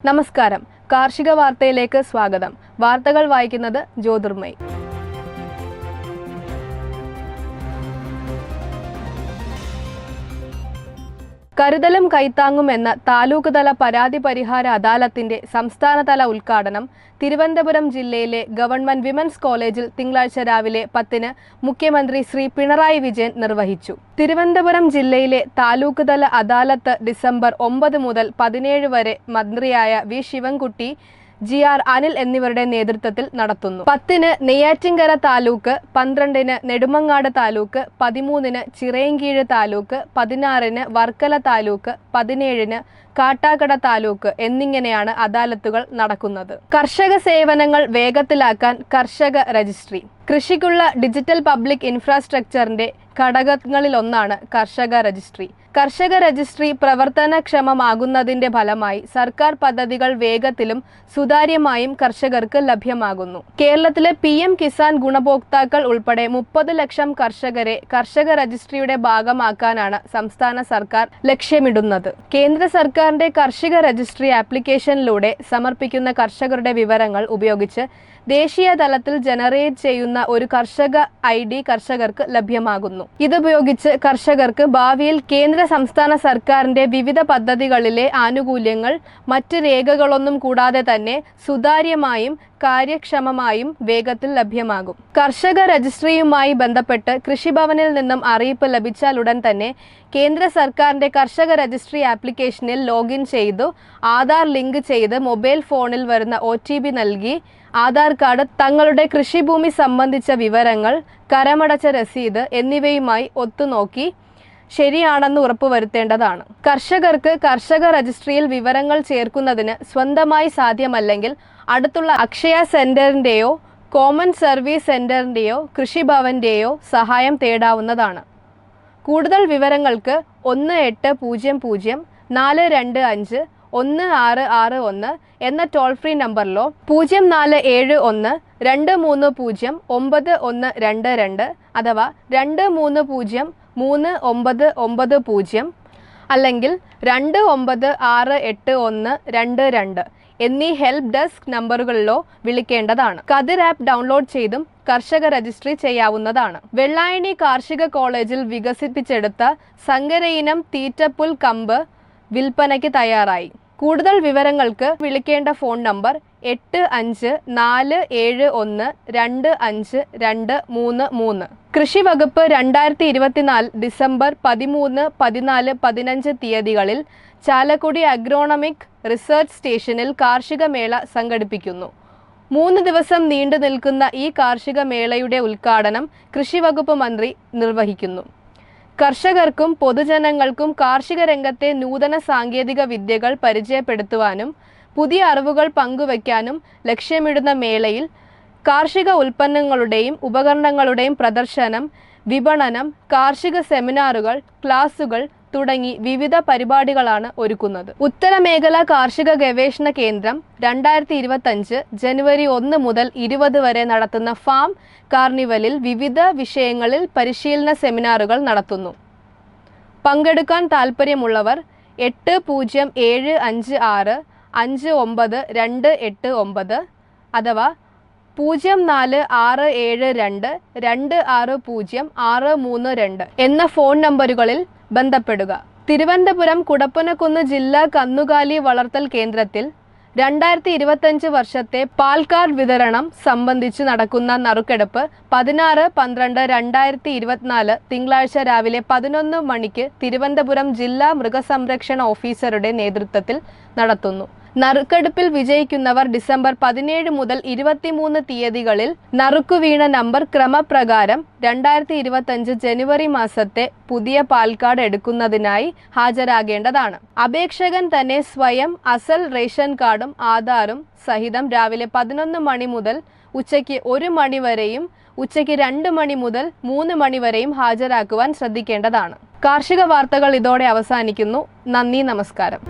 നമസ്കാരം. കാർഷിക വാർത്തയിലേക്ക് സ്വാഗതം. വാർത്തകൾ വായിക്കുന്നത് ജ്യോതിർമയി. കരുതലും കൈത്താങ്ങും എന്ന താലൂക്ക് തല പരാതി പരിഹാര അദാലത്തിന്റെ സംസ്ഥാനതല ഉദ്ഘാടനം തിരുവനന്തപുരം ജില്ലയിലെ ഗവൺമെന്റ് വിമൻസ് കോളേജിൽ തിങ്കളാഴ്ച രാവിലെ 10-ന് മുഖ്യമന്ത്രി ശ്രീ പിണറായി വിജയൻ നിർവഹിച്ചു. തിരുവനന്തപുരം ജില്ലയിലെ താലൂക്ക് തല അദാലത്ത് ഡിസംബർ 9 മുതൽ 17 വരെ മന്ത്രിയായ വി ശിവൻകുട്ടി, GR അനിൽ എന്നിവരുടെ നേതൃത്വത്തിൽ നടത്തുന്നു. 10-ന് നെയ്യാറ്റിൻകര താലൂക്ക്, 12-ന് നെടുമങ്ങാട് താലൂക്ക്, 13-ന് ചിറയൻകീഴ് താലൂക്ക്, 16-ന് വർക്കല താലൂക്ക്, 17-ന് കാട്ടാക്കട താലൂക്ക് എന്നിങ്ങനെയാണ് അദാലത്തുകൾ നടക്കുന്നത്. കർഷക സേവനങ്ങൾ വേഗത്തിലാക്കാൻ കർഷക രജിസ്ട്രി. കൃഷിക്കുള്ള ഡിജിറ്റൽ പബ്ലിക് ഇൻഫ്രാസ്ട്രക്ചറിന്റെ ഘടകങ്ങളിലൊന്നാണ് കർഷക രജിസ്ട്രി. കർഷക രജിസ്ട്രി പ്രവർത്തനക്ഷമമാകുന്നതിന്റെ ഫലമായി സർക്കാർ പദ്ധതികൾ വേഗത്തിലും സുതാര്യമായും കർഷകർക്ക് ലഭ്യമാകുന്നു. കേരളത്തിലെ PM കിസാൻ ഗുണഭോക്താക്കൾ ഉൾപ്പെടെ 30 ലക്ഷം കർഷകരെ കർഷക രജിസ്ട്രിയുടെ ഭാഗമാക്കാനാണ് സംസ്ഥാന സർക്കാർ ലക്ഷ്യമിടുന്നത്. കേന്ദ്ര സർക്കാരിന്റെ കർഷക രജിസ്ട്രി ആപ്ലിക്കേഷനിലൂടെ സമർപ്പിക്കുന്ന കർഷകരുടെ വിവരങ്ങൾ ഉപയോഗിച്ച് ദേശീയ തലത്തിൽ ജനറേറ്റ് ചെയ്യുന്ന ഒരു കർഷക ID കർഷകർക്ക് ലഭ്യമാകുന്നു. ഇതുപയോഗിച്ച് കർഷകർക്ക് ഭാവിയിൽ കേന്ദ്ര സംസ്ഥാന സർക്കാരിന്റെ വിവിധ പദ്ധതികളിലെ ആനുകൂല്യങ്ങൾ മറ്റ് രേഖകളൊന്നും കൂടാതെ തന്നെ സുതാര്യമായും കാര്യക്ഷമമായും വേഗത്തിൽ ലഭ്യമാകും. കർഷക രജിസ്ട്രിയുമായി ബന്ധപ്പെട്ട് കൃഷിഭവനിൽ നിന്നും അറിയിപ്പ് ലഭിച്ചാലുടൻ തന്നെ കേന്ദ്ര സർക്കാരിന്റെ കർഷക രജിസ്ട്രി ആപ്ലിക്കേഷനിൽ ലോഗിൻ ചെയ്തു ആധാർ ലിങ്ക് ചെയ്ത് മൊബൈൽ ഫോണിൽ വരുന്ന OTP നൽകി ആധാർ കാർഡ്, തങ്ങളുടെ കൃഷിഭൂമി സംബന്ധിച്ച വിവരങ്ങൾ, കരമടച്ച രസീത് എന്നിവയുമായി ഒത്തുനോക്കി ശരിയാണെന്ന് ഉറപ്പുവരുത്തേണ്ടതാണ്. കർഷകർക്ക് കർഷക രജിസ്ട്രിയിൽ വിവരങ്ങൾ ചേർക്കുന്നതിന് സ്വന്തമായി സാധ്യമല്ലെങ്കിൽ അടുത്തുള്ള അക്ഷയ സെന്ററിന്റെയോ കോമൺ സർവീസ് സെന്ററിന്റെയോ കൃഷിഭവന്റെയോ സഹായം തേടാവുന്നതാണ്. കൂടുതൽ വിവരങ്ങൾക്ക് 1800-425-1661 എന്ന ടോൾ ഫ്രീ നമ്പറിലോ 0471-230-9122 അഥവാ 230-3990 അല്ലെങ്കിൽ 296812 എന്നീ ഹെൽപ്പ് ഡെസ്ക് നമ്പറുകളിലോ വിളിക്കേണ്ടതാണ്. കതിർ ആപ്പ് ഡൗൺലോഡ് ചെയ്തും കർഷക രജിസ്ട്രി ചെയ്യാവുന്നതാണ്. വെള്ളായണി കാർഷിക കോളേജിൽ വികസിപ്പിച്ചെടുത്ത സങ്കരയിനം തീറ്റപ്പുൽ കമ്പ് വിൽപ്പനയ്ക്ക് തയ്യാറായി. കൂടുതൽ വിവരങ്ങൾക്ക് വിളിക്കേണ്ട ഫോൺ നമ്പർ 8541252233. കൃഷി വകുപ്പ് 2024 ഡിസംബർ 13, 14, 15 തീയതികളിൽ ചാലക്കുടി അഗ്രോണമിക് റിസർച്ച് സ്റ്റേഷനിൽ കാർഷിക മേള സംഘടിപ്പിക്കുന്നു. 3 ദിവസം നീണ്ടു നിൽക്കുന്ന ഈ കാർഷിക മേളയുടെ ഉദ്ഘാടനം കൃഷിവകുപ്പ് മന്ത്രി നിർവഹിക്കുന്നു. കർഷകർക്കും പൊതുജനങ്ങൾക്കും കാർഷിക രംഗത്തെ നൂതന സാങ്കേതിക വിദ്യകൾ പരിചയപ്പെടുത്തുവാനും പുതിയ അറിവുകൾ പങ്കുവയ്ക്കാനും ലക്ഷ്യമിടുന്ന മേളയിൽ കാർഷിക ഉൽപ്പന്നങ്ങളുടെയും ഉപകരണങ്ങളുടെയും പ്രദർശനം, വിപണനം, കാർഷിക സെമിനാറുകൾ, ക്ലാസുകൾ തുടങ്ങി വിവിധ പരിപാടികളാണ് ഒരുക്കുന്നത്. ഉത്തരമേഖല കാർഷിക ഗവേഷണ കേന്ദ്രം 2025 ജനുവരി 1 മുതൽ 20 വരെ നടത്തുന്ന ഫാം കാർണിവലിൽ വിവിധ വിഷയങ്ങളിൽ പരിശീലന സെമിനാറുകൾ നടത്തുന്നു. പങ്കെടുക്കാൻ താൽപ്പര്യമുള്ളവർ 8075659289 അഥവാ 046722600632 എന്ന ഫോൺ നമ്പറുകളിൽ ബന്ധപ്പെടുക. തിരുവനന്തപുരം കുടപ്പനക്കുന്ന് ജില്ലാ കന്നുകാലി വളർത്തൽ കേന്ദ്രത്തിൽ 2025 വർഷത്തെ പാൽ കാർഡ് വിതരണം സംബന്ധിച്ച് നടക്കുന്ന നറുക്കെടുപ്പ് 16-12-2024 തിങ്കളാഴ്ച രാവിലെ 11 മണിക്ക് തിരുവനന്തപുരം ജില്ലാ മൃഗസംരക്ഷണ ഓഫീസറുടെ നേതൃത്വത്തിൽ നടത്തുന്നു. നറുക്കെടുപ്പിൽ വിജയിക്കുന്നവർ ഡിസംബർ 17 മുതൽ 23 തീയതികളിൽ നറുക്കുവീണ നമ്പർ ക്രമപ്രകാരം 2025 ജനുവരി മാസത്തെ പുതിയ പാൽ കാർഡ് എടുക്കുന്നതിനായി ഹാജരാകേണ്ടതാണ്. അപേക്ഷകൻ തന്നെ സ്വയം അസൽ റേഷൻ കാർഡും ആധാറും സഹിതം രാവിലെ 11 മണി മുതൽ ഉച്ചയ്ക്ക് 1 മണി വരെയും ഉച്ചയ്ക്ക് 2 മണി മുതൽ 3 മണി വരെയും ഹാജരാക്കുവാൻ ശ്രദ്ധിക്കേണ്ടതാണ്. കാർഷിക വാർത്തകൾ ഇതോടെ അവസാനിക്കുന്നു. നന്ദി, നമസ്കാരം.